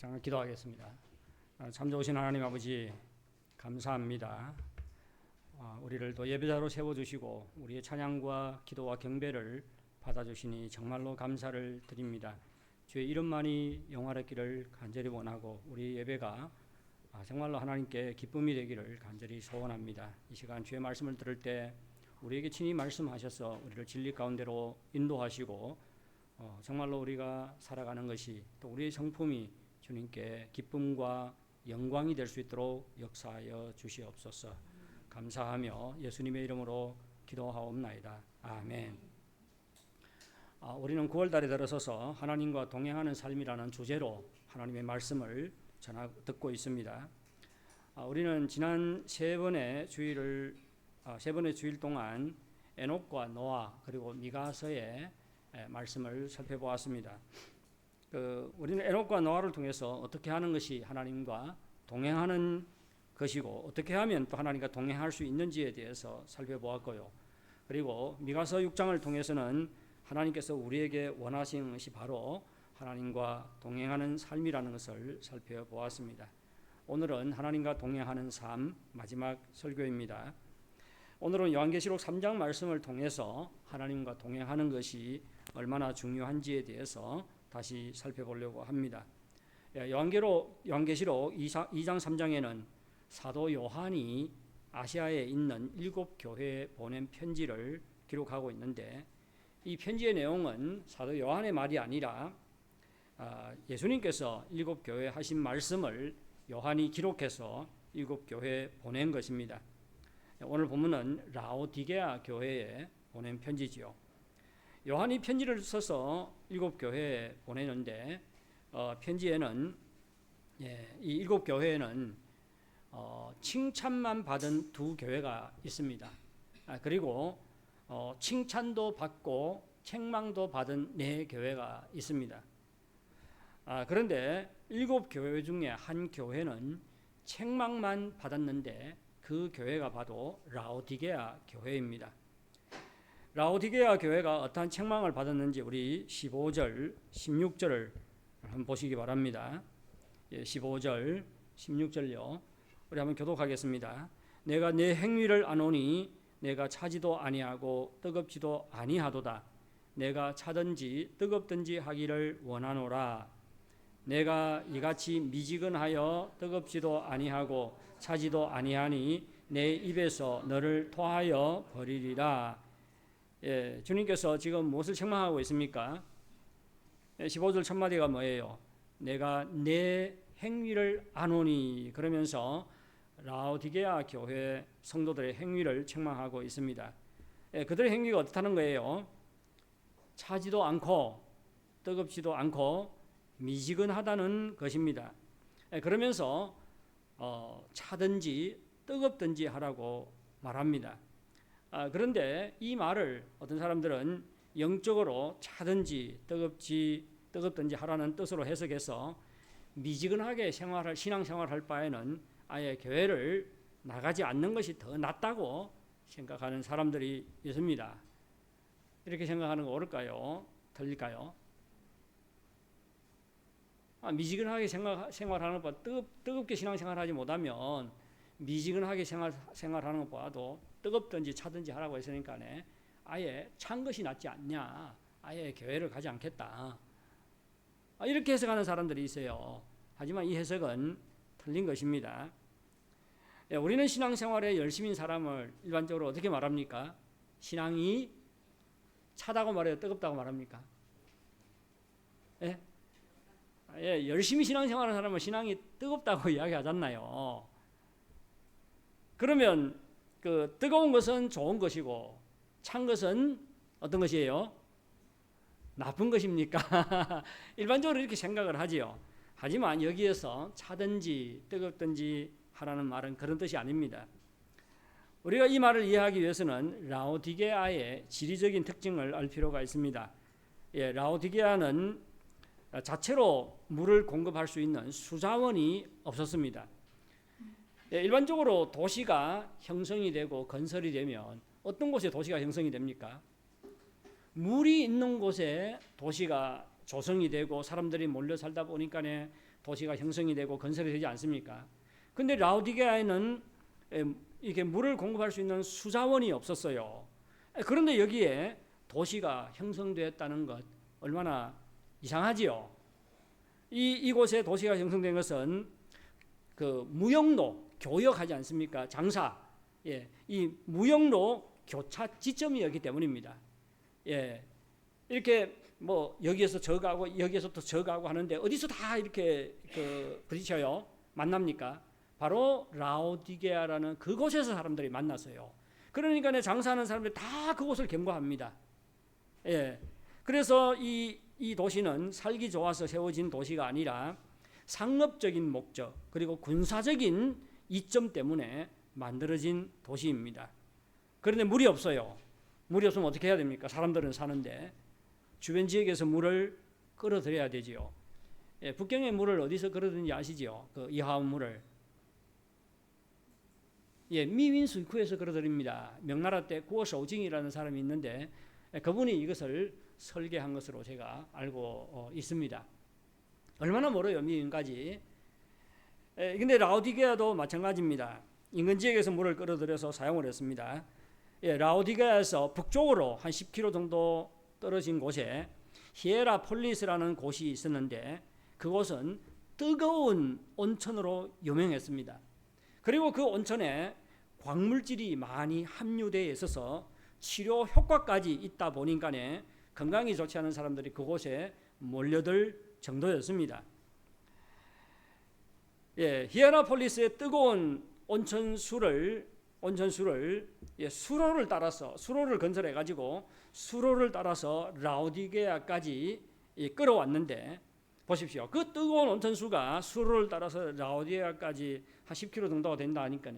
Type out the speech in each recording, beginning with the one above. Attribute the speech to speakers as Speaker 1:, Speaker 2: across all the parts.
Speaker 1: 잠깐 기도하겠습니다. 참 좋으신 하나님 아버지 감사합니다. 우리를 또 예배자로 세워주시고 우리의 찬양과 기도와 경배를 받아주시니 정말로 감사를 드립니다. 주의 이름만이 영화롭기를 간절히 원하고 우리 예배가 정말로 하나님께 기쁨이 되기를 간절히 소원합니다. 이 시간 주의 말씀을 들을 때 우리에게 친히 말씀하셔서 우리를 진리 가운데로 인도하시고 정말로 우리가 살아가는 것이 또 우리의 성품이 주님께 기쁨과 영광이 될 수 있도록 역사하여 주시옵소서. 감사하며 예수님의 이름으로 기도하옵나이다. 아멘. 우리는 9월달에 들어서서 하나님과 동행하는 삶이라는 주제로 하나님의 말씀을 듣고 있습니다. 우리는 지난 세 번의 주일 동안 에녹과 노아 그리고 미가서의 말씀을 살펴보았습니다. 우리는 에녹과 노아를 통해서 어떻게 하는 것이 하나님과 동행하는 것이고 어떻게 하면 또 하나님과 동행할 수 있는지에 대해서 살펴보았고요. 그리고 미가서 6장을 통해서는 하나님께서 우리에게 원하시는 것이 바로 하나님과 동행하는 삶이라는 것을 살펴보았습니다. 오늘은 하나님과 동행하는 삶 마지막 설교입니다. 오늘은 요한계시록 3장 말씀을 통해서 하나님과 동행하는 것이 얼마나 중요한지에 대해서 다시 살펴보려고 합니다. 요한계시록 2장 3장에는 사도 요한이 아시아에 있는 7교회에 보낸 편지를 기록하고 있는데 이 편지의 내용은 사도 요한의 말이 아니라 예수님께서 7교회에 하신 말씀을 요한이 기록해서 7교회에 보낸 것입니다. 오늘 본문은 라오디게아 교회에 보낸 편지지요. 요한이 편지를 써서 7교회에 보내는데 편지에는 이 7교회에는 칭찬만 받은 2교회가 있습니다. 그리고 칭찬도 받고 책망도 받은 4교회가 있습니다. 그런데 7교회 중에 한 교회는 책망만 받았는데 그 교회가 바로 라오디게아 교회입니다. 라오디게아 교회가 어떠한 책망을 받았는지 우리 15절, 16절을 한번 보시기 바랍니다. 15절, 16절요. 우리 한번 교독하겠습니다. 내가 내 행위를 아노니 내가 차지도 아니하고 뜨겁지도 아니하도다. 내가 차든지 뜨겁든지 하기를 원하노라. 내가 이같이 미지근하여 뜨겁지도 아니하고 차지도 아니하니 내 입에서 너를 토하여 버리리라. 주님께서 지금 무엇을 책망하고 있습니까? 15절 첫 마디가 뭐예요? 내가 내 행위를 아노니 그러면서 라오디게아 교회 성도들의 행위를 책망하고 있습니다. 그들의 행위가 어떻다는 거예요? 차지도 않고 뜨겁지도 않고 미지근하다는 것입니다. 그러면서 차든지 뜨겁든지 하라고 말합니다. 그런데 이 말을 어떤 사람들은 영적으로 차든지 뜨겁든지 하라는 뜻으로 해석해서 미지근하게 신앙생활할 바에는 아예 교회를 나가지 않는 것이 더 낫다고 생각하는 사람들이 있습니다. 이렇게 생각하는 거 옳을까요? 틀릴까요? 미지근하게 생활하는 것보다 뜨겁게 신앙생활하지 못하면 미지근하게 생활하는 것보다도 뜨겁든지 차든지 하라고 했으니까 아예 찬 것이 낫지 않냐, 아예 교회를 가지 않겠다, 이렇게 해석하는 사람들이 있어요. 하지만 이 해석은 틀린 것입니다. 우리는 신앙생활에 열심인 사람을 일반적으로 어떻게 말합니까? 신앙이 차다고 말해요? 뜨겁다고 말합니까? 열심히 신앙생활하는 사람은 신앙이 뜨겁다고 이야기하잖아요. 그러면 그 뜨거운 것은 좋은 것이고 찬 것은 어떤 것이에요? 나쁜 것입니까? 일반적으로 이렇게 생각을 하지요. 하지만 여기에서 차든지 뜨겁든지 하라는 말은 그런 뜻이 아닙니다. 우리가 이 말을 이해하기 위해서는 라오디게아의 지리적인 특징을 알 필요가 있습니다. 라오디게아는 자체로 물을 공급할 수 있는 수자원이 없었습니다. 일반적으로 도시가 형성이 되고 건설이 되면 어떤 곳에 도시가 형성이 됩니까? 물이 있는 곳에 도시가 조성이 되고 사람들이 몰려 살다 보니까 도시가 형성이 되고 건설이 되지 않습니까? 근데 라오디게아에는 이게 물을 공급할 수 있는 수자원이 없었어요. 그런데 여기에 도시가 형성되었다는 것 얼마나 이상하지요? 이곳에 도시가 형성된 것은 그 무역로 교역하지 않습니까? 장사. 이 무역로 교차 지점이었기 때문입니다. 이렇게 뭐 여기에서 저 가고 여기에서 또 저 가고 하는데 어디서 다 이렇게 부딪혀요? 만납니까? 바로 라오디게아라는 그곳에서 사람들이 만났어요. 그러니까 장사하는 사람들이 다 그곳을 경고합니다. 그래서 이 도시는 살기 좋아서 세워진 도시가 아니라 상업적인 목적 그리고 군사적인 이점 때문에 만들어진 도시입니다. 그런데 물이 없어요. 물이 없으면 어떻게 해야 됩니까? 사람들은 사는데 주변 지역에서 물을 끌어들여야 되지요. 북경의 물을 어디서 끌어들이는지 아시지요? 그 이하운 물을. 미윈수이쿠에서 끌어들입니다. 명나라 때 구어서징이라는 사람이 있는데 그분이 이것을 설계한 것으로 제가 알고 있습니다. 얼마나 멀어요, 미윈까지. 근데 라오디게아도 마찬가지입니다. 인근 지역에서 물을 끌어들여서 사용을 했습니다. 라오디게아에서 북쪽으로 한 10km 정도 떨어진 곳에 히에라폴리스라는 곳이 있었는데 그곳은 뜨거운 온천으로 유명했습니다. 그리고 그 온천에 광물질이 많이 함유되어 있어서 치료 효과까지 있다 보니까 건강이 좋지 않은 사람들이 그곳에 몰려들 정도였습니다. 히에라폴리스의 뜨거운 온천수를 수로를 따라서 수로를 건설해 가지고 수로를 따라서 라오디게아까지 끌어왔는데 보십시오. 그 뜨거운 온천수가 수로를 따라서 라오디게아까지 한 10km 정도가 된다 하니까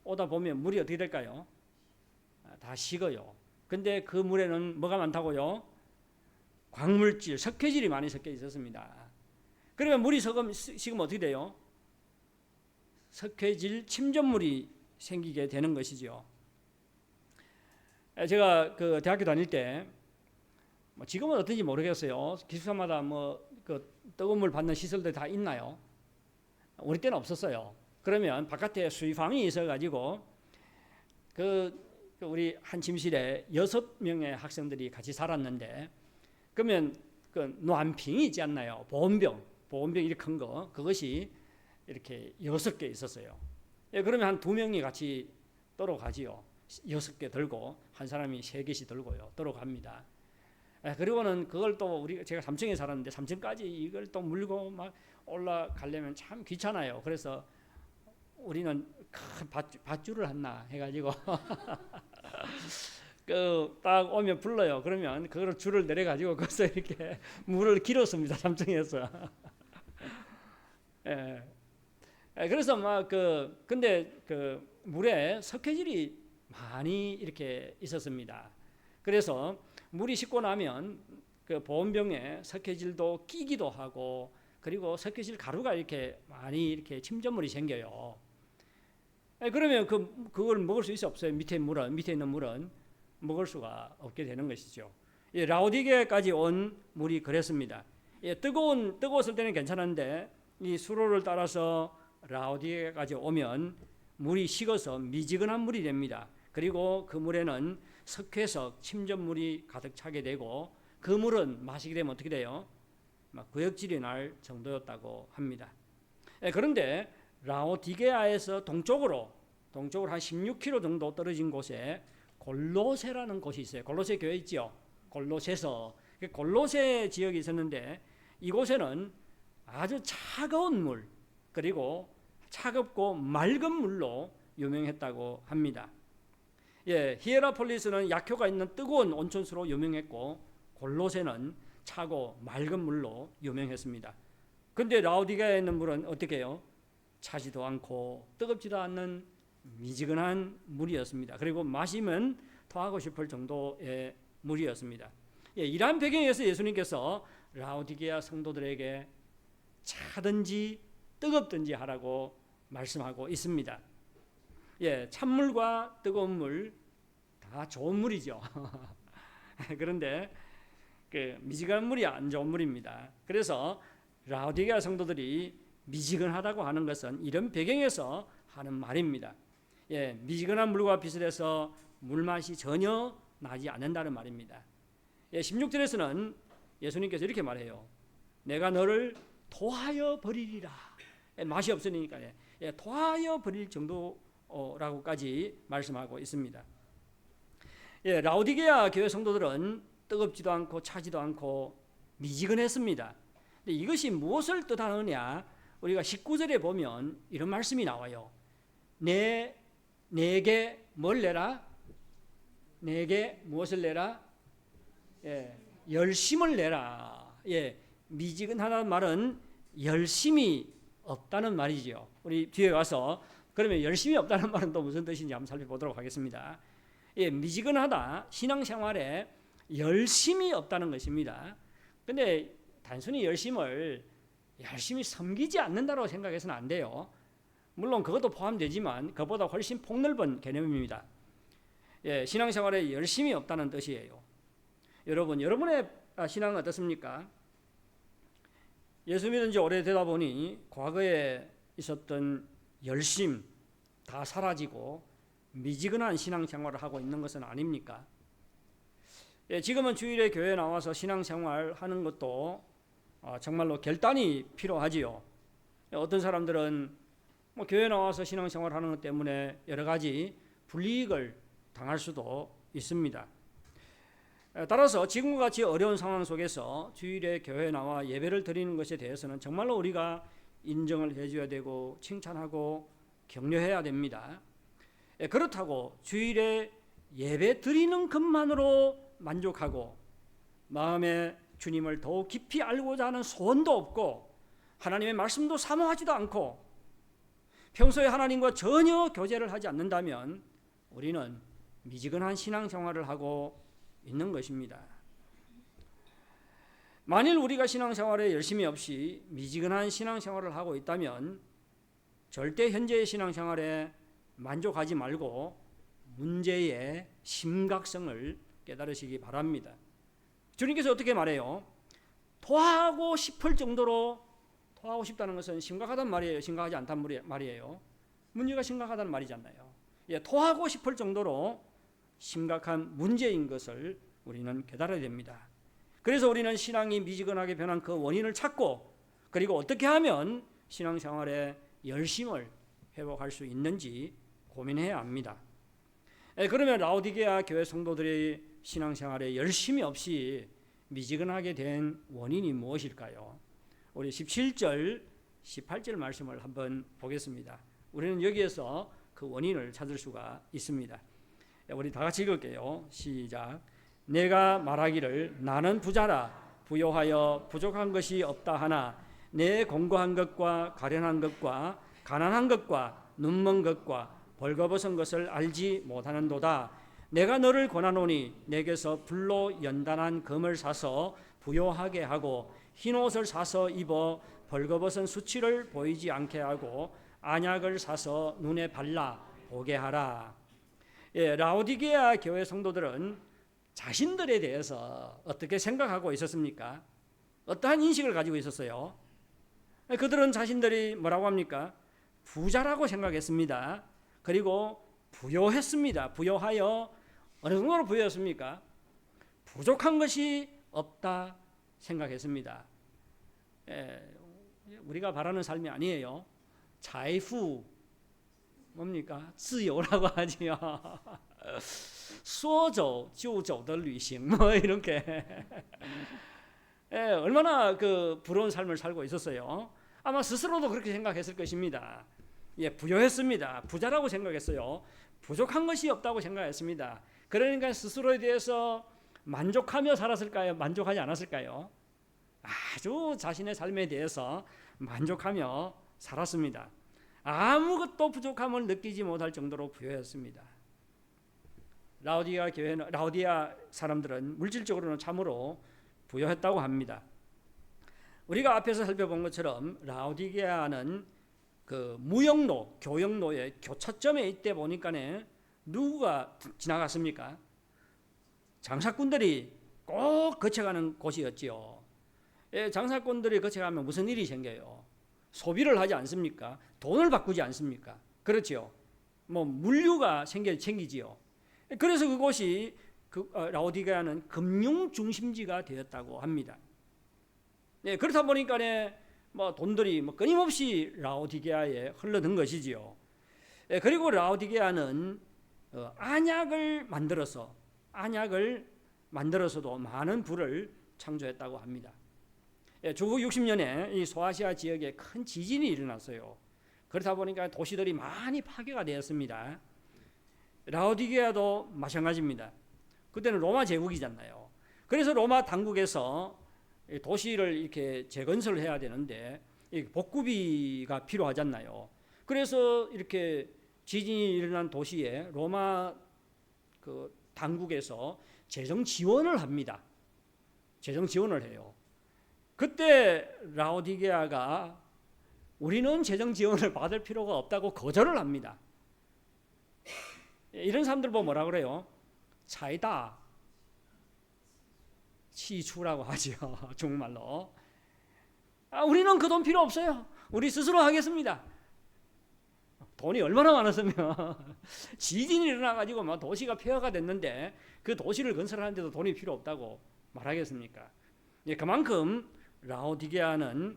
Speaker 1: 오다 보면 물이 어떻게 될까요? 다 식어요. 근데 그 물에는 뭐가 많다고요? 광물질, 석회질이 많이 섞여 있었습니다. 그러면 물이 식으면 어떻게 돼요? 석회질 침전물이 생기게 되는 것이죠. 제가 그 대학교 다닐 때 지금은 어떤지 모르겠어요. 기숙사마다 그 뜨거운 물 받는 시설들이 다 있나요? 우리 때는 없었어요. 그러면 바깥에 수의방이 있어가지고 우리 한 침실에 6명의 학생들이 같이 살았는데 그러면 그 노안병이 있지 않나요? 보온병 이렇게 큰 거 그것이 이렇게 6개 있었어요. 그러면 한 2명이 같이 떨어가지요. 6개 들고 한 사람이 3개씩 들고요. 떨어갑니다. 그리고는 그걸 또 제가 3층에 살았는데 3층까지 이걸 또 물고 막 올라가려면 참 귀찮아요. 그래서 우리는 큰 밧줄을 하나 해가지고 딱 오면 불러요. 그러면 그걸 줄을 내려가지고 거기서 이렇게 물을 길었습니다. 3층에서. 그래서 근데 그 물에 석회질이 많이 이렇게 있었습니다. 그래서 물이 식고 나면 그 보온병에 석회질도 끼기도 하고 그리고 석회질 가루가 이렇게 많이 이렇게 침전물이 생겨요. 그러면 그걸 먹을 수 있어 없어요? 밑에 있는 물은 먹을 수가 없게 되는 것이죠. 라오디게까지 온 물이 그랬습니다. 뜨거웠을 때는 괜찮은데 이 수로를 따라서 라오디게까지 오면 물이 식어서 미지근한 물이 됩니다. 그리고 그 물에는 석회석, 침전물이 가득 차게 되고 그 물은 마시게 되면 어떻게 돼요? 막 구역질이 날 정도였다고 합니다. 그런데 라오디게아에서 동쪽으로 한 16km 정도 떨어진 곳에 골로세라는 곳이 있어요. 골로세 교회 있죠. 골로세 지역이 있었는데 이곳에는 아주 차가운 물 그리고 차갑고 맑은 물로 유명했다고 합니다. 히에라폴리스는 약효가 있는 뜨거운 온천수로 유명했고 골로세는 차고 맑은 물로 유명했습니다. 근데 라오디게아에 있는 물은 어떻게 해요? 차지도 않고 뜨겁지도 않는 미지근한 물이었습니다. 그리고 마시면 토하고 싶을 정도의 물이었습니다. 이러한 배경에서 예수님께서 라오디게아 성도들에게 차든지 뜨겁든지 하라고 말씀하고 있습니다. 찬물과 뜨거운 물 다 좋은 물이죠. 그런데 미지근한 물이 안 좋은 물입니다. 그래서 라오디게아 성도들이 미지근하다고 하는 것은 이런 배경에서 하는 말입니다. 미지근한 물과 비슷해서 물맛이 전혀 나지 않는다는 말입니다. 16절에서는 예수님께서 이렇게 말해요. 내가 너를 토하여 버리리라. 맛이 없으니까 토하여 버릴 정도라고까지 말씀하고 있습니다. 라오디게아 교회 성도들은 뜨겁지도 않고 차지도 않고 미지근했습니다. 근데 이것이 무엇을 뜻하느냐? 우리가 19절에 보면 이런 말씀이 나와요. 내게 뭘 내라? 내게 무엇을 내라? 열심을 내라. 미지근하다는 말은 열심이 없다는 말이죠. 우리 뒤에 가서 그러면 열심이 없다는 말은 또 무슨 뜻인지 한번 살펴보도록 하겠습니다. 미지근하다, 신앙생활에 열심이 없다는 것입니다. 근데 단순히 열심히 섬기지 않는다고 생각해서는 안 돼요. 물론 그것도 포함되지만 그보다 훨씬 폭넓은 개념입니다. 신앙생활에 열심이 없다는 뜻이에요. 여러분의 신앙은 어떻습니까? 예수 믿은 지 오래되다 보니 과거에 있었던 열심 다 사라지고 미지근한 신앙생활을 하고 있는 것은 아닙니까? 지금은 주일에 교회에 나와서 신앙생활 하는 것도 정말로 결단이 필요하지요. 어떤 사람들은 교회에 나와서 신앙생활 하는 것 때문에 여러 가지 불이익을 당할 수도 있습니다. 따라서 지금과 같이 어려운 상황 속에서 주일에 교회에 나와 예배를 드리는 것에 대해서는 정말로 우리가 인정을 해줘야 되고 칭찬하고 격려해야 됩니다. 그렇다고 주일에 예배 드리는 것만으로 만족하고 마음에 주님을 더욱 깊이 알고자 하는 소원도 없고 하나님의 말씀도 사모하지도 않고 평소에 하나님과 전혀 교제를 하지 않는다면 우리는 미지근한 신앙생활을 하고 있는 것입니다. 만일 우리가 신앙생활에 열심이 없이 미지근한 신앙생활을 하고 있다면 절대 현재의 신앙생활에 만족하지 말고 문제의 심각성을 깨달으시기 바랍니다. 주님께서 어떻게 말해요? 토하고 싶을 정도로, 토하고 싶다는 것은 심각하단 말이에요? 심각하지 않단 말이에요? 문제가 심각하다는 말이잖아요. 토하고 싶을 정도로 심각한 문제인 것을 우리는 깨달아야 됩니다. 그래서 우리는 신앙이 미지근하게 변한 그 원인을 찾고 그리고 어떻게 하면 신앙생활에 열심을 회복할 수 있는지 고민해야 합니다. 그러면 라오디게아 교회 성도들의 신앙생활에 열심이 없이 미지근하게 된 원인이 무엇일까요? 우리 17절, 18절 말씀을 한번 보겠습니다. 우리는 여기에서 그 원인을 찾을 수가 있습니다. 우리 다 같이 읽을게요. 시작. 내가 말하기를 나는 부자라 부요하여 부족한 것이 없다 하나 내 공고한 것과 가련한 것과 가난한 것과 눈먼 것과 벌거벗은 것을 알지 못하는도다. 내가 너를 권하노니 내게서 불로 연단한 금을 사서 부요하게 하고 흰옷을 사서 입어 벌거벗은 수치를 보이지 않게 하고 안약을 사서 눈에 발라 보게 하라. 라오디게아 교회 성도들은 자신들에 대해서 어떻게 생각하고 있었습니까? 어떠한 인식을 가지고 있었어요? 그들은 자신들이 뭐라고 합니까? 부자라고 생각했습니다. 그리고 부요했습니다. 부요하여 어느 정도로 부요했습니까? 부족한 것이 없다 생각했습니다. 우리가 바라는 삶이 아니에요. 자이후 뭡니까? 自由라고 하지요. 说走就走的旅行뭐 이렇게 얼마나 그 부러운 삶을 살고 있었어요. 아마 스스로도 그렇게 생각했을 것입니다. 부요했습니다. 부자라고 생각했어요. 부족한 것이 없다고 생각했습니다. 그러니까 스스로에 대해서 만족하며 살았을까요? 만족하지 않았을까요? 아주 자신의 삶에 대해서 만족하며 살았습니다. 아무것도 부족함을 느끼지 못할 정도로 부요했습니다. 라오디게아 사람들은 물질적으로는 참으로 부요했다고 합니다. 우리가 앞에서 살펴본 것처럼 라오디게아는 그 무역로, 교역로의 교차점에 있대 보니까 누구가 지나갔습니까? 장사꾼들이 꼭 거쳐가는 곳이었지요. 장사꾼들이 거쳐가면 무슨 일이 생겨요? 소비를 하지 않습니까? 돈을 바꾸지 않습니까? 그렇지요. 뭐 물류가 생기지요. 그래서 그곳이 라오디게아는 금융 중심지가 되었다고 합니다. 그렇다 보니까 뭐 돈들이 뭐 끊임없이 라오디게아에 흘러든 것이지요. 그리고 라오디게아는 안약을 만들어서도 많은 부를 창조했다고 합니다. 주후 60년에 이 소아시아 지역에 큰 지진이 일어났어요. 그렇다 보니까 도시들이 많이 파괴가 되었습니다. 라오디게아도 마찬가지입니다. 그때는 로마 제국이잖아요. 그래서 로마 당국에서 도시를 이렇게 재건설을 해야 되는데 복구비가 필요하잖아요. 그래서 이렇게 지진이 일어난 도시에 로마 그 당국에서 재정 지원을 합니다. 재정 지원을 해요. 그때 라오디게아가 우리는 재정 지원을 받을 필요가 없다고 거절을 합니다. 이런 사람들 보면 뭐라 그래요? 차이다. 치추라고 하죠. 중국말로. 우리는 그 돈 필요 없어요. 우리 스스로 하겠습니다. 돈이 얼마나 많았으면 지진이 일어나가지고 막 도시가 폐허가 됐는데 그 도시를 건설하는데도 돈이 필요 없다고 말하겠습니까? 그만큼 라오디게아는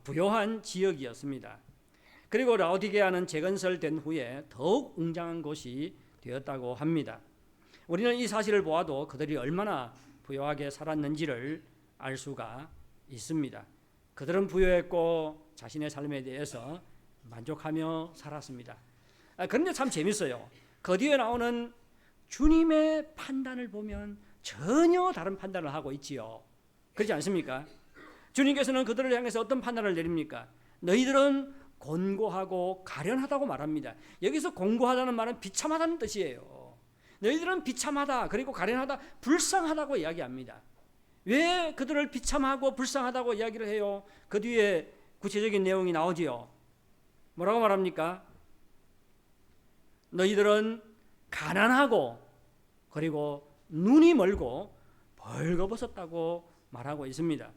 Speaker 1: 부요한 지역이었습니다. 그리고 라오디게아는 재건설된 후에 더욱 웅장한 곳이 되었다고 합니다. 우리는 이 사실을 보아도 그들이 얼마나 부요하게 살았는지를 알 수가 있습니다. 그들은 부요했고 자신의 삶에 대해서 만족하며 살았습니다. 그런데 참 재밌어요. 그 뒤에 나오는 주님의 판단을 보면 전혀 다른 판단을 하고 있지요. 그렇지 않습니까? 주님께서는 그들을 향해서 어떤 판단을 내립니까? 너희들은 곤고하고 가련하다고 말합니다. 여기서 곤고하다는 말은 비참하다는 뜻이에요. 너희들은 비참하다, 그리고 가련하다, 불쌍하다고 이야기합니다. 왜 그들을 비참하고 불쌍하다고 이야기를 해요? 그 뒤에 구체적인 내용이 나오지요. 뭐라고 말합니까? 너희들은 가난하고 그리고 눈이 멀고 벌거벗었다고 말하고 있습니다.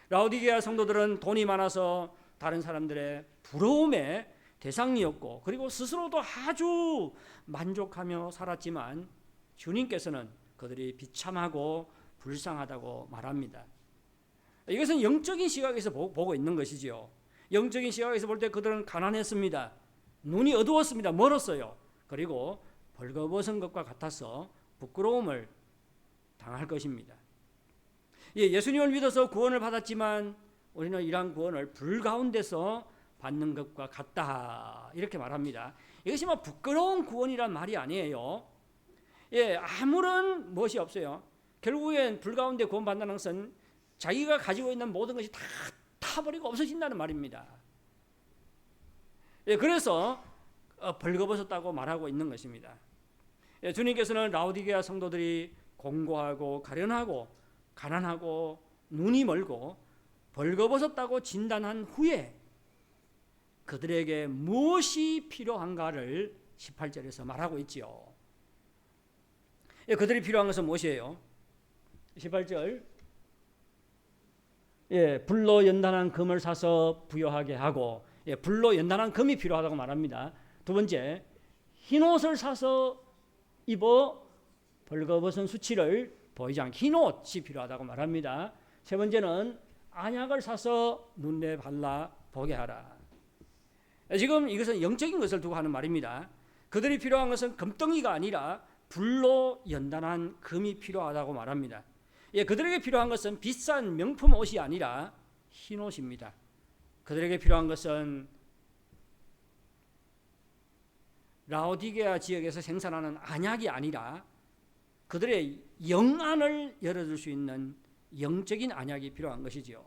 Speaker 1: 라오디게아 성도들은 돈이 많아서 다른 사람들의 부러움의 대상이었고 그리고 스스로도 아주 만족하며 살았지만 주님께서는 그들이 비참하고 불쌍하다고 말합니다. 이것은 영적인 시각에서 보고 있는 것이지요. 영적인 시각에서 볼 때 그들은 가난했습니다. 눈이 어두웠습니다. 멀었어요. 그리고 벌거벗은 것과 같아서 부끄러움을 당할 것입니다. 예수님을 믿어서 구원을 받았지만 우리는 이러한 구원을 불 가운데서 받는 것과 같다 이렇게 말합니다. 이것이 뭐 부끄러운 구원이란 말이 아니에요. 아무런 무엇이 없어요. 결국엔 불 가운데 구원 받는다는 것은 자기가 가지고 있는 모든 것이 다 타버리고 없어진다는 말입니다. 그래서 벌거벗었다고 말하고 있는 것입니다. 주님께서는 라오디게아 성도들이 공고하고 가련하고 가난하고 눈이 멀고 벌거벗었다고 진단한 후에 그들에게 무엇이 필요한가를 18절에서 말하고 있지요. 그들이 필요한 것은 무엇이에요? 18절 불로 연단한 금을 사서 부요하게 하고 불로 연단한 금이 필요하다고 말합니다. 두 번째 흰옷을 사서 입어 벌거벗은 수치를 보이지 않게 흰옷이 필요하다고 말합니다. 세 번째는 안약을 사서 눈에 발라 보게 하라. 지금 이것은 영적인 것을 두고 하는 말입니다. 그들이 필요한 것은 금덩이가 아니라 불로 연단한 금이 필요하다고 말합니다. 그들에게 필요한 것은 비싼 명품 옷이 아니라 흰옷입니다. 그들에게 필요한 것은 라오디게아 지역에서 생산하는 안약이 아니라 그들의 영안을 열어줄 수 있는 영적인 안약이 필요한 것이지요.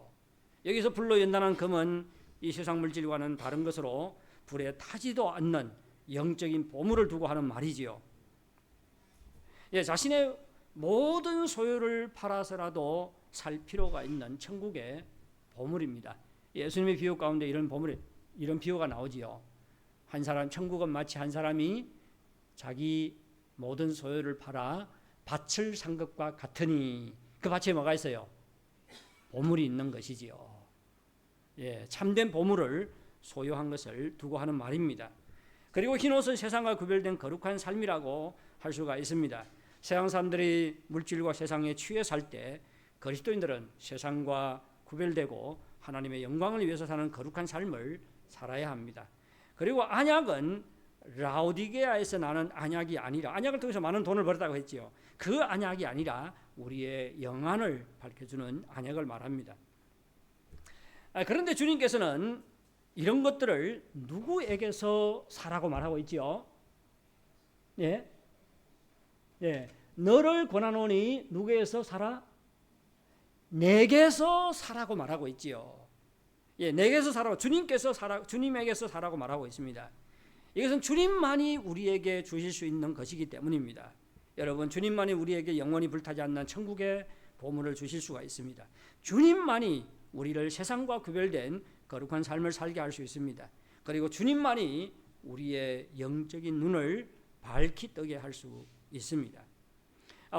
Speaker 1: 여기서 불로 연단한 금은 이 세상 물질과는 다른 것으로 불에 타지도 않는 영적인 보물을 두고 하는 말이지요. 자신의 모든 소유를 팔아서라도 살 필요가 있는 천국의 보물입니다. 예수님의 비유 가운데 이런 비유가 나오지요. 천국은 마치 한 사람이 자기 모든 소유를 팔아 밭을 산 것과 같으니 그 밭에 뭐가 있어요? 보물이 있는 것이지요. 예, 참된 보물을 소유한 것을 두고 하는 말입니다. 그리고 흰옷은 세상과 구별된 거룩한 삶이라고 할 수가 있습니다. 세상 사람들이 물질과 세상에 취해 살 때 그리스도인들은 세상과 구별되고 하나님의 영광을 위해서 사는 거룩한 삶을 살아야 합니다. 그리고 안약은 라오디게아에서 나는 안약이 아니라, 안약을 통해서 많은 돈을 벌었다고 했지요. 그 안약이 아니라 우리의 영안을 밝혀주는 안약을 말합니다. 그런데 주님께서는 이런 것들을 누구에게서 사라고 말하고 있지요? 예? 예. 너를 권하노니 누구에게서 사라? 내게서 사라고 말하고 있지요. 예, 내게서 사라고, 주님께서 사라, 주님에게서 사라고 말하고 있습니다. 이것은 주님만이 우리에게 주실 수 있는 것이기 때문입니다. 여러분, 주님만이 우리에게 영원히 불타지 않는 천국의 보물을 주실 수가 있습니다. 주님만이 우리를 세상과 구별된 거룩한 삶을 살게 할 수 있습니다. 그리고 주님만이 우리의 영적인 눈을 밝히 뜨게 할 수 있습니다.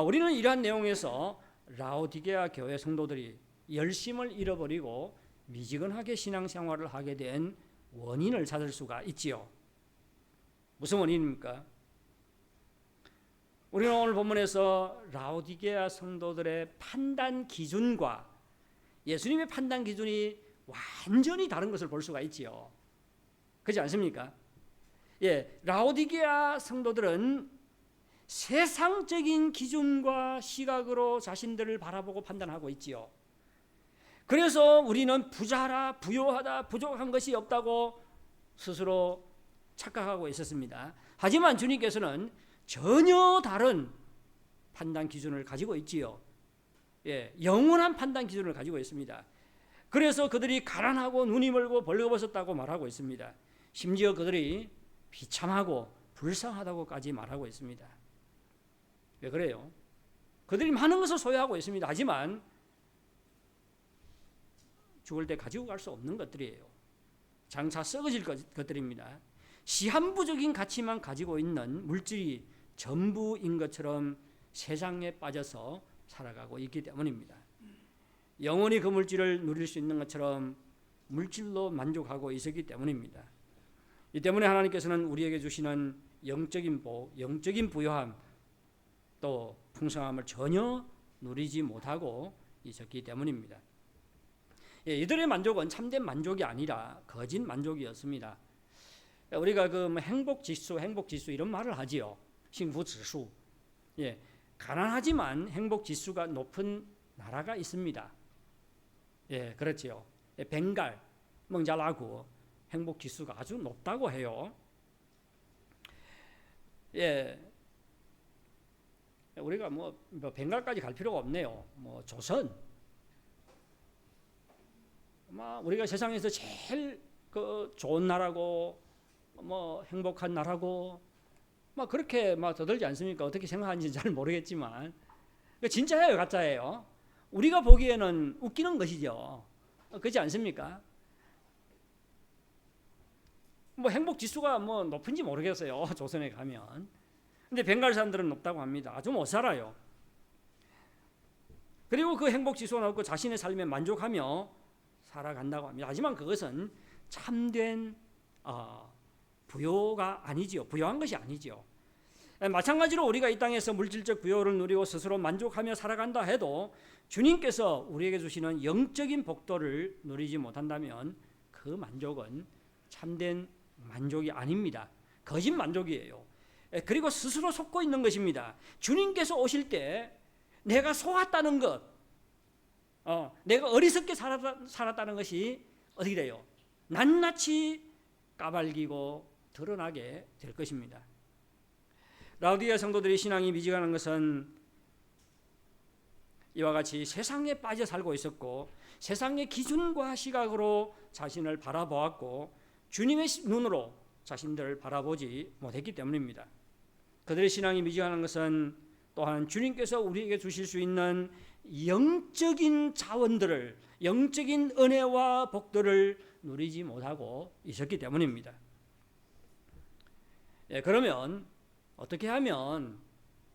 Speaker 1: 우리는 이러한 내용에서 라오디게아 교회 성도들이 열심을 잃어버리고 미지근하게 신앙생활을 하게 된 원인을 찾을 수가 있지요. 무슨 원인입니까? 우리는 오늘 본문에서 라오디게아 성도들의 판단 기준과 예수님의 판단 기준이 완전히 다른 것을 볼 수가 있지요. 그렇지 않습니까? 예, 라오디게아 성도들은 세상적인 기준과 시각으로 자신들을 바라보고 판단하고 있지요. 그래서 우리는 부자라, 부요하다, 부족한 것이 없다고 스스로 착각하고 있었습니다. 하지만 주님께서는 전혀 다른 판단 기준을 가지고 있지요. 예, 영원한 판단 기준을 가지고 있습니다. 그래서 그들이 가난하고 눈이 멀고 벌거벗었다고 말하고 있습니다. 심지어 그들이 비참하고 불쌍하다고까지 말하고 있습니다. 왜 그래요? 그들이 많은 것을 소유하고 있습니다. 하지만 죽을 때 가지고 갈 수 없는 것들이에요. 장차 썩어질 것들입니다. 시한부적인 가치만 가지고 있는 물질이 전부인 것처럼 세상에 빠져서 살아가고 있기 때문입니다. 영원히 그 물질을 누릴 수 있는 것처럼 물질로 만족하고 있었기 때문입니다. 이 때문에 하나님께서는 우리에게 주시는 영적인 복, 영적인 부요함, 또 풍성함을 전혀 누리지 못하고 있었기 때문입니다. 예, 이들의 만족은 참된 만족이 아니라 거짓 만족이었습니다. 우리가 그 행복 지수 이런 말을 하지요.幸福指数. 예, 가난하지만 행복 지수가 높은 나라가 있습니다. 예, 그렇지요. 예, 벵갈, 멍자라구 행복 지수가 아주 높다고 해요. 예, 우리가 뭐 벵갈까지 갈 필요가 없네요. 뭐 조선, 우리가 세상에서 제일 그 좋은 나라고 뭐 행복한 나라고 그렇게 더들지 않습니까? 어떻게 생각하는지 잘 모르겠지만 진짜예요, 가짜예요? 우리가 보기에는 웃기는 것이죠. 그렇지 않습니까? 뭐 행복 지수가 뭐 높은지 모르겠어요. 조선에 가면. 근데 벵갈 사람들은 높다고 합니다. 아주 못 살아요. 그리고 그 행복 지수가 높고 자신의 삶에 만족하며 살아간다고 합니다. 하지만 그것은 참된 부요가 아니지요. 부요한 것이 아니지요. 마찬가지로 우리가 이 땅에서 물질적 부요를 누리고 스스로 만족하며 살아간다 해도 주님께서 우리에게 주시는 영적인 복도를 누리지 못한다면 그 만족은 참된 만족이 아닙니다. 거짓 만족이에요. 그리고 스스로 속고 있는 것입니다. 주님께서 오실 때 내가 속았다는 것, 내가 어리석게 살았다는 것이 어떻게 돼요? 낱낱이 까발리고 드러나게 될 것입니다. 라오디게아 성도들의 신앙이 미지근한 것은 이와 같이 세상에 빠져 살고 있었고 세상의 기준과 시각으로 자신을 바라보았고 주님의 눈으로 자신들을 바라보지 못했기 때문입니다. 그들의 신앙이 미지근한 것은 또한 주님께서 우리에게 주실 수 있는 영적인 자원들을, 영적인 은혜와 복들을 누리지 못하고 있었기 때문입니다. 예, 그러면 어떻게 하면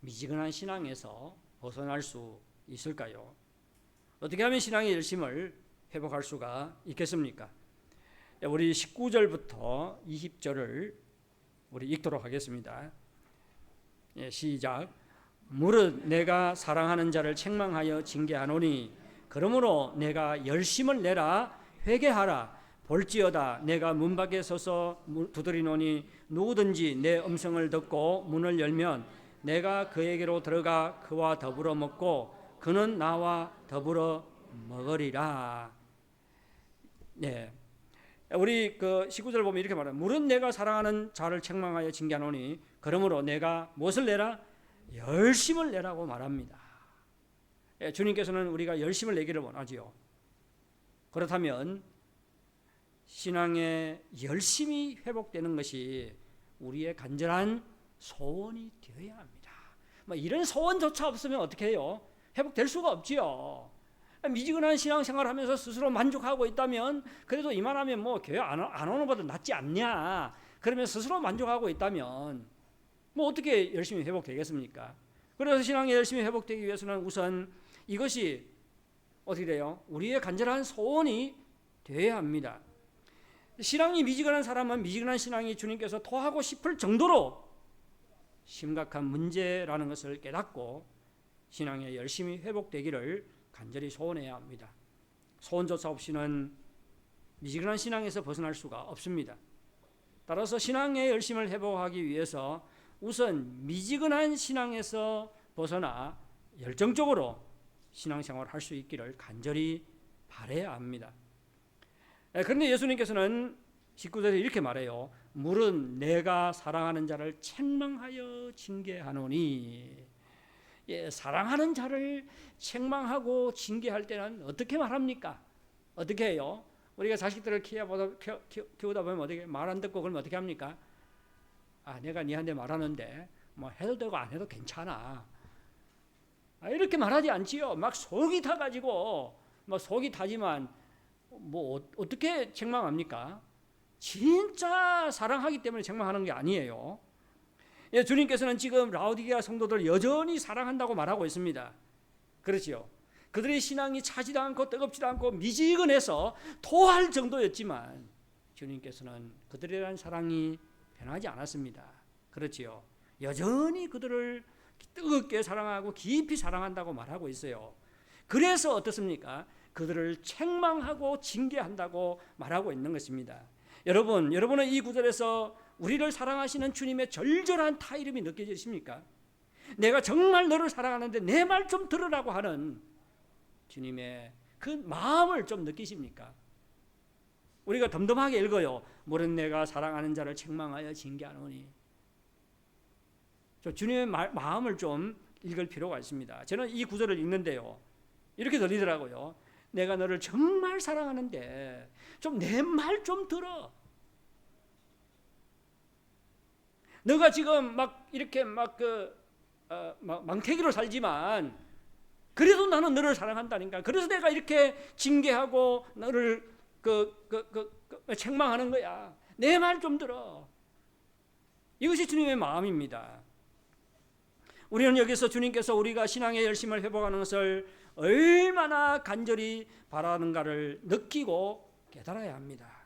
Speaker 1: 미지근한 신앙에서 벗어날 수 있을까요? 어떻게 하면 신앙의 열심을 회복할 수가 있겠습니까? 우리 19절부터 20절을 우리 읽도록 하겠습니다. 시작. 무릇 내가 사랑하는 자를 책망하여 징계하노니 그러므로 내가 열심을 내라 회개하라. 볼지어다 내가 문 밖에 서서 두드리노니 누구든지 내 음성을 듣고 문을 열면 내가 그에게로 들어가 그와 더불어 먹고 그는 나와 더불어 먹으리라. 네. 우리 그 19절 보면 이렇게 말해요. 무릇 내가 사랑하는 자를 책망하여 징계하노니 그러므로 내가 무엇을 내라? 열심을 내라고 말합니다. 주님께서는 우리가 열심을 내기를 원하지요. 그렇다면 신앙의 열심이 회복되는 것이 우리의 간절한 소원이 되어야 합니다. 이런 소원조차 없으면 어떻게 해요? 회복될 수가 없지요. 미지근한 신앙생활을 하면서 스스로 만족하고 있다면 그래도 이만하면 뭐 교회 안 오는 것보다 낫지 않냐, 그러면 스스로 만족하고 있다면 뭐 어떻게 열심히 회복되겠습니까? 그래서 신앙이 열심히 회복되기 위해서는 우선 이것이 어떻게 돼요? 우리의 간절한 소원이 되어야 합니다. 신앙이 미지근한 사람은 미지근한 신앙이 주님께서 토하고 싶을 정도로 심각한 문제라는 것을 깨닫고 신앙에 열심히 회복되기를 간절히 소원해야 합니다. 소원조차 없이는 미지근한 신앙에서 벗어날 수가 없습니다. 따라서 신앙의 열심을 회복하기 위해서 우선 미지근한 신앙에서 벗어나 열정적으로 신앙생활을 할 수 있기를 간절히 바라야 합니다. 그런데 예수님께서는 19절에 이렇게 말해요. 무릇 내가 사랑하는 자를 책망하여 징계하노니. 사랑하는 자를 책망하고 징계할 때는 어떻게 말합니까? 어떻게 해요? 우리가 자식들을 키우다 보면 어떻게 말 안 듣고 그러면 어떻게 합니까? 내가 니한테 말하는데 뭐 해도 되고 안 해도 괜찮아. 이렇게 말하지 않지요. 막 속이 타가지고 뭐 속이 타지만 뭐 어떻게 책망합니까? 진짜 사랑하기 때문에 책망하는 게 아니에요. 주님께서는 지금 라오디게아 성도들 여전히 사랑한다고 말하고 있습니다. 그렇지요. 그들의 신앙이 차지도 않고 뜨겁지도 않고 미지근해서 토할 정도였지만 주님께서는 그들에 대한 사랑이 변하지 않았습니다. 그렇지요. 여전히 그들을 뜨겁게 사랑하고 깊이 사랑한다고 말하고 있어요. 그래서 어떻습니까? 그들을 책망하고 징계한다고 말하고 있는 것입니다. 여러분은 이 구절에서 우리를 사랑하시는 주님의 절절한 타이름이 느껴지십니까? 내가 정말 너를 사랑하는데 내 말 좀 들으라고 하는 주님의 그 마음을 좀 느끼십니까? 우리가 덤덤하게 읽어요. 무릇 내가 사랑하는 자를 책망하여 징계하노니. 주님의 마음을 좀 읽을 필요가 있습니다. 저는 이 구절을 읽는데요, 이렇게 들리더라고요. 내가 너를 정말 사랑하는데 좀 내 말 좀 들어. 너가 지금 막 이렇게 망태기로 살지만 그래도 나는 너를 사랑한다니까. 그래서 내가 이렇게 징계하고 너를 책망하는 거야. 내 말 좀 들어. 이것이 주님의 마음입니다. 우리는 여기서 주님께서 우리가 신앙의 열심을 회복하는 것을 얼마나 간절히 바라는가를 느끼고 깨달아야 합니다.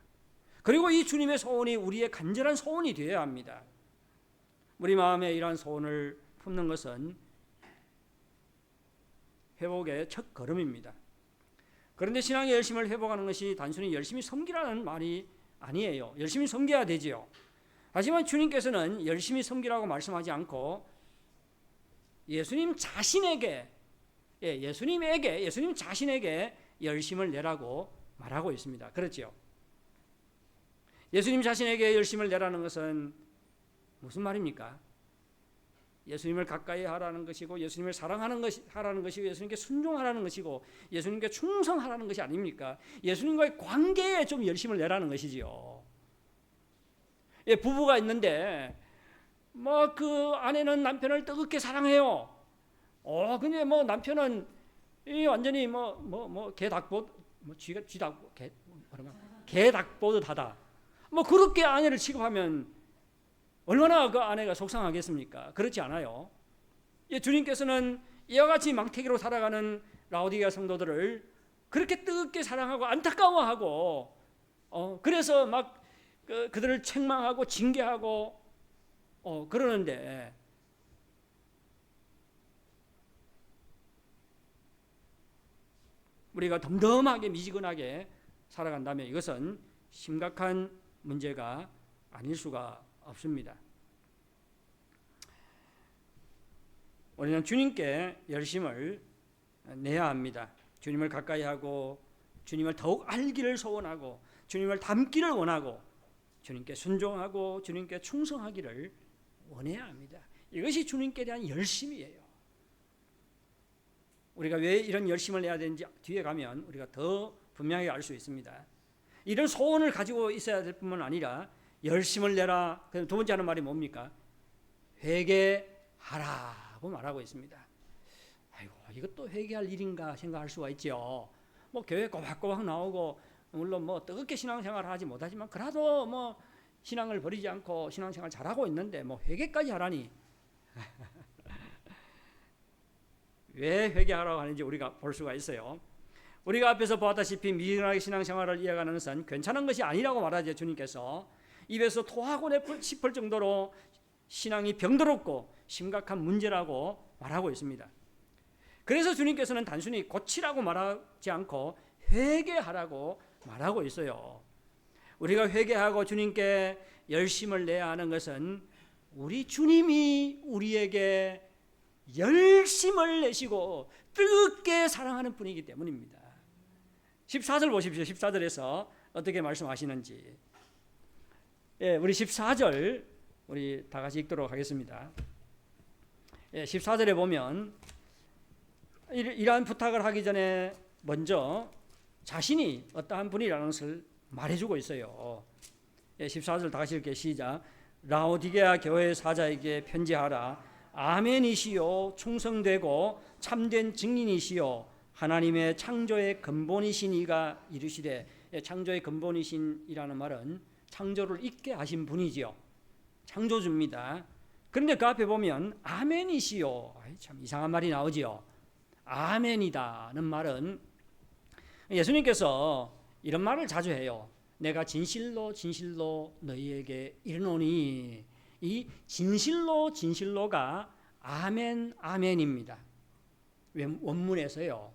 Speaker 1: 그리고 이 주님의 소원이 우리의 간절한 소원이 되어야 합니다. 우리 마음에 이러한 소원을 품는 것은 회복의 첫 걸음입니다. 그런데 신앙의 열심을 회복하는 것이 단순히 열심히 섬기라는 말이 아니에요. 열심히 섬겨야 되지요. 하지만 주님께서는 열심히 섬기라고 말씀하지 않고 예수님 자신에게 예수님 자신에게 열심을 내라고 말하고 있습니다. 그렇죠? 예수님 자신에게 열심을 내라는 것은 무슨 말입니까? 예수님을 가까이 하라는 것이고 예수님을 사랑하는 것이 하라는 것이고 예수님께 순종하라는 것이고 예수님께 충성하라는 것이 아닙니까? 예수님과의 관계에 좀 열심을 내라는 것이지요. 부부가 있는데 뭐 그 아내는 남편을 뜨겁게 사랑해요. 근데 뭐 남편은 완전히 개닭보듯하다. 뭐 그렇게 아내를 취급하면 얼마나 그 아내가 속상하겠습니까? 그렇지 않아요? 주님께서는 이와 같이 망태기로 살아가는 라오디게아 성도들을 그렇게 뜨겁게 사랑하고 안타까워하고 그래서 막 그들을 책망하고 징계하고 그러는데 우리가 덤덤하게 미지근하게 살아간다면 이것은 심각한 문제가 아닐 수가 없습니다. 우리는 주님께 열심을 내야 합니다. 주님을 가까이 하고 주님을 더욱 알기를 소원하고 주님을 닮기를 원하고 주님께 순종하고 주님께 충성하기를 원해야 합니다. 이것이 주님께 대한 열심이에요. 우리가 왜 이런 열심을 내야 되는지 뒤에 가면 우리가 더 분명하게 알 수 있습니다. 이런 소원을 가지고 있어야 될 뿐만 아니라 열심을 내라. 두 번째 하는 말이 뭡니까? 회개하라고 말하고 있습니다. 아이고, 이것도 회개할 일인가 생각할 수가 있죠. 뭐 교회 꼬박꼬박 나오고 물론 뭐 뜨겁게 신앙생활을 하지 못하지만 그래도 뭐 신앙을 버리지 않고 신앙생활 잘하고 있는데 뭐 회개까지 하라니. 왜 회개하라고 하는지 우리가 볼 수가 있어요. 우리가 앞에서 보았다시피 미진하게 신앙생활을 이어가는 것은 괜찮은 것이 아니라고 말하죠. 주님께서 입에서 토하고 싶을 정도로 신앙이 병들었고 심각한 문제라고 말하고 있습니다. 그래서 주님께서는 단순히 고치라고 말하지 않고 회개하라고 말하고 있어요. 우리가 회개하고 주님께 열심을 내야 하는 것은 우리 주님이 우리에게 열심을 내시고 뜨겁게 사랑하는 분이기 때문입니다. 14절 보십시오. 14절에서 어떻게 말씀하시는지. 우리 14절 우리 다 같이 읽도록 하겠습니다. 14절에 보면 이러한 부탁을 하기 전에 먼저 자신이 어떠한 분이라는 것을 말해주고 있어요. 14절 다 같이 읽게 시작. 라오디게아 교회 사자에게 편지하라. 아멘이시요 충성되고 참된 증인이시요 하나님의 창조의 근본이신 이가 이르시되, 창조의 근본이신이라는 말은 창조를 있게 하신 분이지요. 창조주입니다. 그런데 그 앞에 보면 아멘이시요, 참 이상한 말이 나오지요. 아멘이다는 말은 예수님께서 이런 말을 자주 해요. 내가 진실로 진실로 너희에게 이르노니. 이 진실로 진실로가 아멘 아멘입니다. 원문에서요.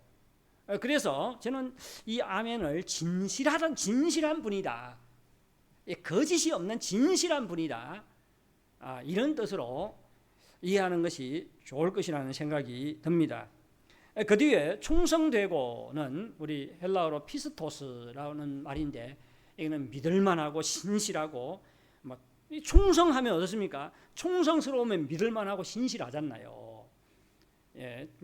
Speaker 1: 그래서 저는 이 아멘을 진실한 분이다, 거짓이 없는 진실한 분이다, 이런 뜻으로 이해하는 것이 좋을 것이라는 생각이 듭니다. 그 뒤에 충성되고는 우리 헬라어로 피스토스라는 말인데 이거는 믿을만하고 신실하고 충성하면 어떻습니까? 충성스러우면 믿을만하고 신실하잖아요.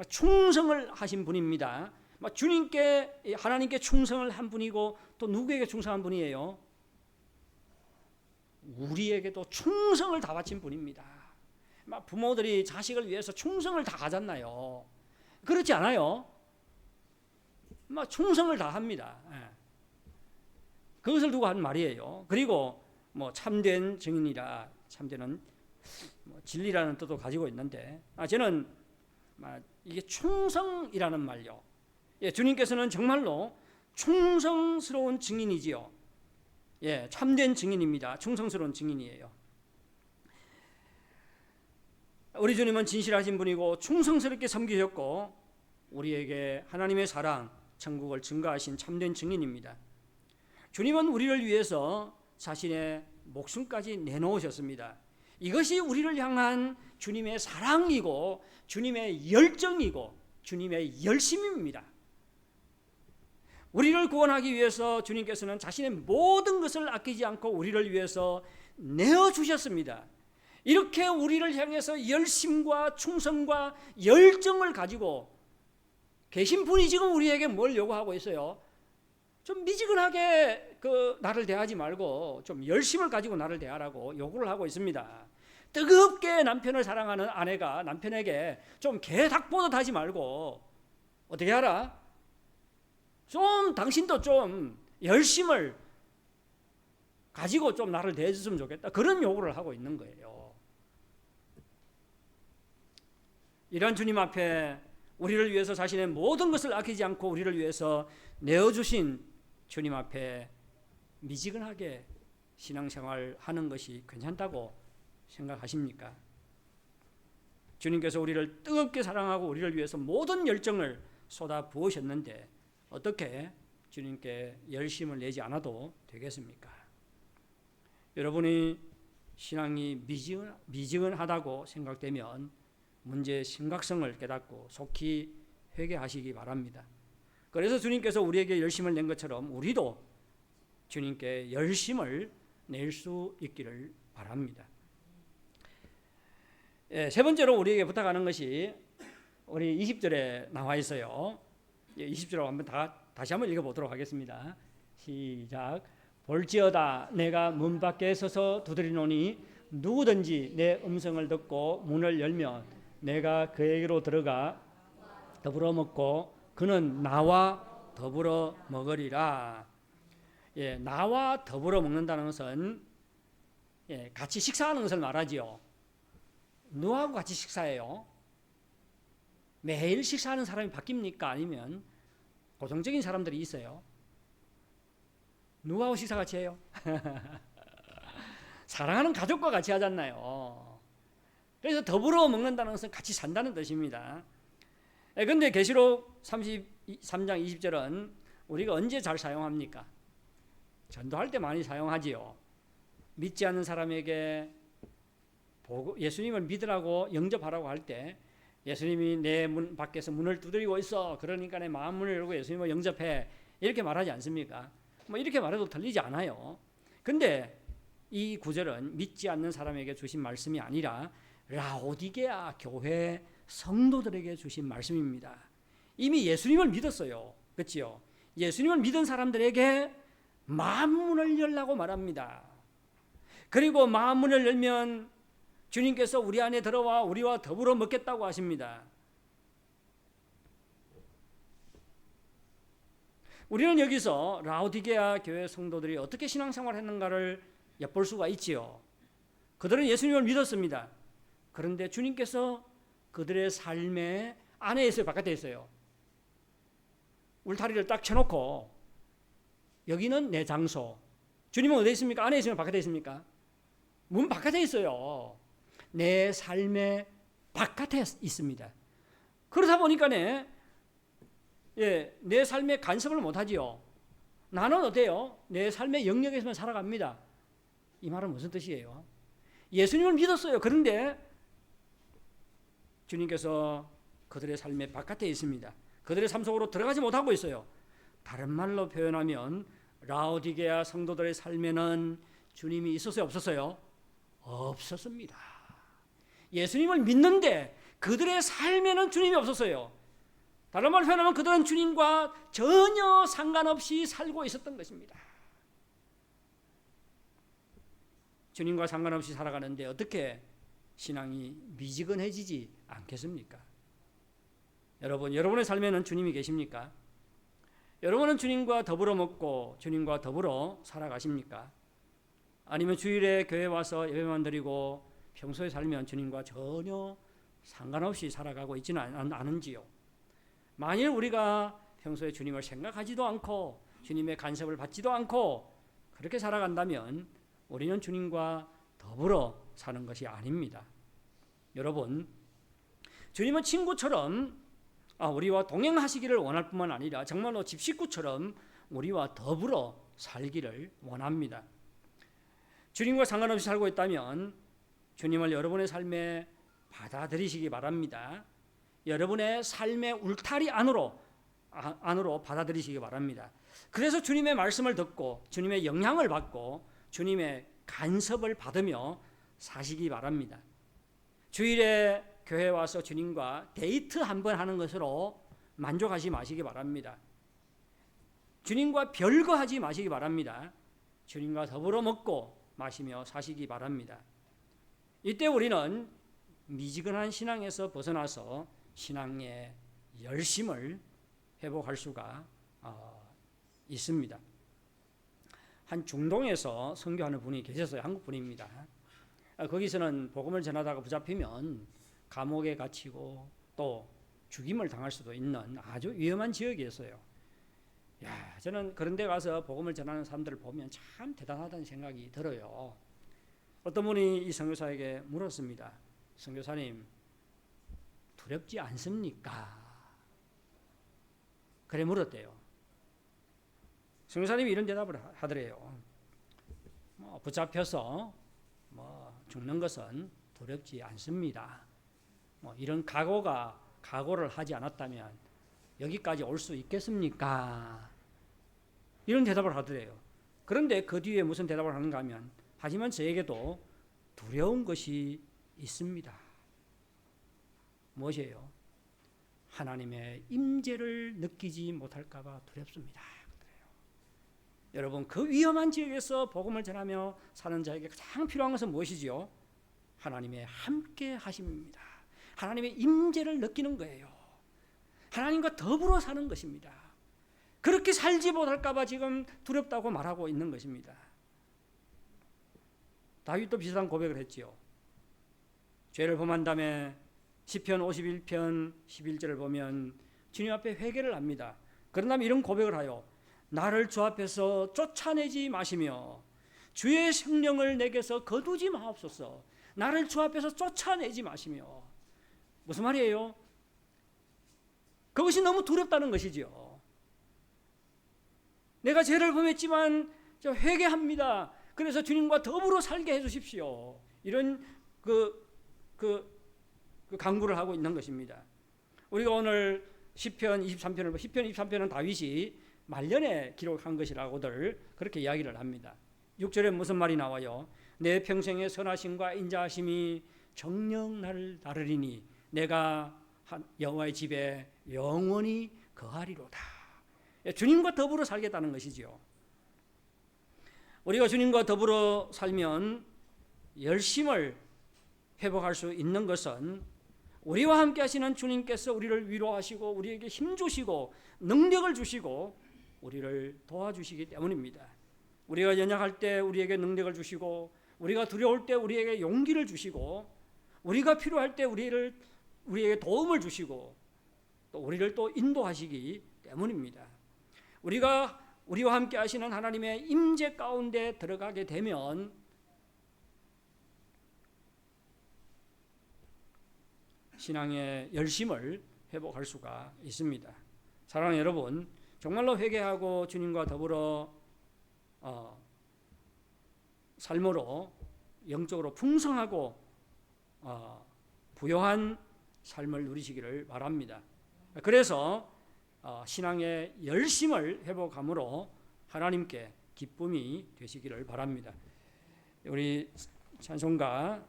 Speaker 1: 충성을 하신 분입니다. 주님께 하나님께 충성을 한 분이고 또 누구에게 충성한 분이에요? 우리에게도 충성을 다 바친 분입니다. 부모들이 자식을 위해서 충성을 다 하잖아요. 그렇지 않아요? 충성을 다 합니다. 그것을 두고 한 말이에요. 그리고 참된 증인이라, 참되는 진리라는 뜻도 가지고 있는데 저는 이게 충성이라는 말요. 주님께서는 정말로 충성스러운 증인이지요. 참된 증인입니다. 충성스러운 증인이에요. 우리 주님은 진실하신 분이고 충성스럽게 섬기셨고 우리에게 하나님의 사랑, 천국을 증거하신 참된 증인입니다. 주님은 우리를 위해서 자신의 목숨까지 내놓으셨습니다. 이것이 우리를 향한 주님의 사랑이고 주님의 열정이고 주님의 열심입니다. 우리를 구원하기 위해서 주님께서는 자신의 모든 것을 아끼지 않고 우리를 위해서 내어주셨습니다. 이렇게 우리를 향해서 열심과 충성과 열정을 가지고 계신 분이 지금 우리에게 뭘 요구하고 있어요? 좀 미지근하게 나를 대하지 말고 좀 열심을 가지고 나를 대하라고 요구를 하고 있습니다. 뜨겁게 남편을 사랑하는 아내가 남편에게 좀 개닭 보듯 하지 말고 어떻게 하라? 좀 당신도 좀 열심을 가지고 좀 나를 대해줬으면 좋겠다, 그런 요구를 하고 있는 거예요. 이런 주님 앞에 우리를 위해서 자신의 모든 것을 아끼지 않고 우리를 위해서 내어주신 주님 앞에 미지근하게 신앙생활 하는 것이 괜찮다고 생각하십니까? 주님께서 우리를 뜨겁게 사랑하고 우리를 위해서 모든 열정을 쏟아 부으셨는데 어떻게 주님께 열심을 내지 않아도 되겠습니까? 여러분이 신앙이 미지근하다고 생각되면 문제의 심각성을 깨닫고 속히 회개하시기 바랍니다. 그래서 주님께서 우리에게 열심을 낸 것처럼 우리도 주님께 열심을 낼 수 있기를 바랍니다. 세 번째로 우리에게 부탁하는 것이 우리 20절에 나와 있어요. 20절을 한번 다시 한번 읽어보도록 하겠습니다. 시작. 볼지어다 내가 문 밖에 서서 두드리노니 누구든지 내 음성을 듣고 문을 열면 내가 그에게로 들어가 더불어 먹고 그는 나와 더불어 먹으리라. 나와 더불어 먹는다는 것은 같이 식사하는 것을 말하지요. 누구하고 같이 식사해요? 매일 식사하는 사람이 바뀝니까? 아니면 고정적인 사람들이 있어요? 누구하고 식사 같이 해요? 사랑하는 가족과 같이 하잖아요. 그래서 더불어 먹는다는 것은 같이 산다는 뜻입니다. 그런데 계시록 33장 20절은 우리가 언제 잘 사용합니까? 전도할 때 많이 사용하지요. 믿지 않는 사람에게 예수님을 믿으라고 영접하라고 할 때 예수님이 내 문 밖에서 문을 두드리고 있어. 그러니까 내 마음 문을 열고 예수님을 영접해. 이렇게 말하지 않습니까? 이렇게 말해도 틀리지 않아요. 근데 이 구절은 믿지 않는 사람에게 주신 말씀이 아니라 라오디게아 교회 성도들에게 주신 말씀입니다. 이미 예수님을 믿었어요. 그렇지요? 예수님을 믿은 사람들에게 마음 문을 열라고 말합니다. 그리고 마음 문을 열면 주님께서 우리 안에 들어와 우리와 더불어 먹겠다고 하십니다. 우리는 여기서 라오디게아 교회 성도들이 어떻게 신앙생활을 했는가를 엿볼 수가 있지요. 그들은 예수님을 믿었습니다. 그런데 주님께서 그들의 삶의 안에 있어요, 바깥에 있어요. 울타리를 딱 쳐놓고 여기는 내 장소. 주님은 어디 있습니까? 안에 있습니까? 바깥에 있습니까? 문 바깥에 있어요. 내 삶의 바깥에 있습니다. 그러다 보니까 내 삶에 간섭을 못하지요. 나는 어때요? 내 삶의 영역에서만 살아갑니다. 이 말은 무슨 뜻이에요? 예수님을 믿었어요. 그런데 주님께서 그들의 삶의 바깥에 있습니다. 그들의 삶 속으로 들어가지 못하고 있어요. 다른 말로 표현하면 라오디게아 성도들의 삶에는 주님이 있었어요? 없었어요? 없었습니다. 예수님을 믿는데 그들의 삶에는 주님이 없었어요. 다른 말로 표현하면 그들은 주님과 전혀 상관없이 살고 있었던 것입니다. 주님과 상관없이 살아가는데 어떻게 신앙이 미지근해지지 않겠습니까? 여러분, 여러분의 삶에는 주님이 계십니까? 여러분은 주님과 더불어 먹고 주님과 더불어 살아가십니까? 아니면 주일에 교회 와서 예배만 드리고 평소에 살면 주님과 전혀 상관없이 살아가고 있지는 않은지요? 만일 우리가 평소에 주님을 생각하지도 않고 주님의 간섭을 받지도 않고 그렇게 살아간다면 우리는 주님과 더불어 사는 것이 아닙니다. 여러분, 주님은 친구처럼 우리와 동행하시기를 원할 뿐만 아니라 정말로 집식구처럼 우리와 더불어 살기를 원합니다. 주님과 상관없이 살고 있다면 주님을 여러분의 삶에 받아들이시기 바랍니다. 여러분의 삶의 울타리 안으로 받아들이시기 바랍니다. 그래서 주님의 말씀을 듣고 주님의 영향을 받고 주님의 간섭을 받으며 사시기 바랍니다. 주일에 교회 와서 주님과 데이트 한번 하는 것으로 만족하지 마시기 바랍니다. 주님과 별거 하지 마시기 바랍니다. 주님과 더불어 먹고 마시며 사시기 바랍니다. 이때 우리는 미지근한 신앙에서 벗어나서 신앙의 열심을 회복할 수가 있습니다. 한 중동에서 선교하는 분이 계셨어요. 한국 분입니다. 거기서는 복음을 전하다가 붙잡히면 감옥에 갇히고 또 죽임을 당할 수도 있는 아주 위험한 지역이었어요. 야, 저는 그런 데 가서 복음을 전하는 사람들을 보면 참 대단하다는 생각이 들어요. 어떤 분이 이 선교사에게 물었습니다. 선교사님, 두렵지 않습니까? 그래 물었대요. 선교사님이 이런 대답을 하더래요. 붙잡혀서 죽는 것은 두렵지 않습니다. 이런 각오를 하지 않았다면 여기까지 올 수 있겠습니까? 이런 대답을 하더래요. 그런데 그 뒤에 무슨 대답을 하는가 하면, 하지만 저에게도 두려운 것이 있습니다. 무엇이에요? 하나님의 임재를 느끼지 못할까 봐 두렵습니다. 여러분, 그 위험한 지역에서 복음을 전하며 사는 자에게 가장 필요한 것은 무엇이지요? 하나님의 함께 하심입니다. 하나님의 임재를 느끼는 거예요. 하나님과 더불어 사는 것입니다. 그렇게 살지 못할까 봐 지금 두렵다고 말하고 있는 것입니다. 다윗도 비슷한 고백을 했지요. 죄를 범한 다음에 시편 51편 11절을 보면 주님 앞에 회개를 합니다. 그런 다음에 이런 고백을 하여 나를 주 앞에서 쫓아내지 마시며 주의 성령을 내게서 거두지 마옵소서. 나를 주 앞에서 쫓아내지 마시며. 무슨 말이에요? 그것이 너무 두렵다는 것이죠. 내가 죄를 범했지만 회개합니다. 그래서 주님과 더불어 살게 해주십시오. 이런 간구를 하고 있는 것입니다. 우리가 오늘 시편 23편을 보면 시편 23편은 다윗이 말년에 기록한 것이라고들 그렇게 이야기를 합니다. 6절에 무슨 말이 나와요? 내 평생의 선하심과 인자하심이 정녕 나를 따르리니 내가 여호와의 집에 영원히 거하리로다. 주님과 더불어 살겠다는 것이죠. 우리가 주님과 더불어 살면 열심을 회복할 수 있는 것은 우리와 함께 하시는 주님께서 우리를 위로하시고 우리에게 힘 주시고 능력을 주시고 우리를 도와주시기 때문입니다. 우리가 연약할 때 우리에게 능력을 주시고 우리가 두려울 때 우리에게 용기를 주시고 우리가 필요할 때 우리에게 도움을 주시고 또 우리를 또 인도하시기 때문입니다. 우리와 함께 하시는 하나님의 임재 가운데 들어가게 되면 신앙의 열심을 회복할 수가 있습니다. 사랑하는 여러분, 정말로 회개하고 주님과 더불어 삶으로 영적으로 풍성하고 부요한 삶을 누리시기를 바랍니다. 그래서 신앙의 열심을 회복함으로 하나님께 기쁨이 되시기를 바랍니다. 우리 찬송가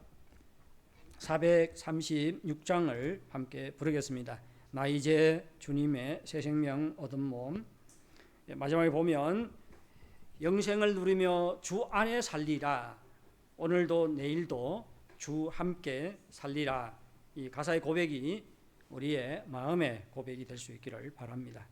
Speaker 1: 436장을 함께 부르겠습니다. 나 이제 주님의 새 생명 얻은 몸. 마지막에 보면 영생을 누리며 주 안에 살리라. 오늘도 내일도 주 함께 살리라. 이 가사의 고백이 우리의 마음의 고백이 될 수 있기를 바랍니다.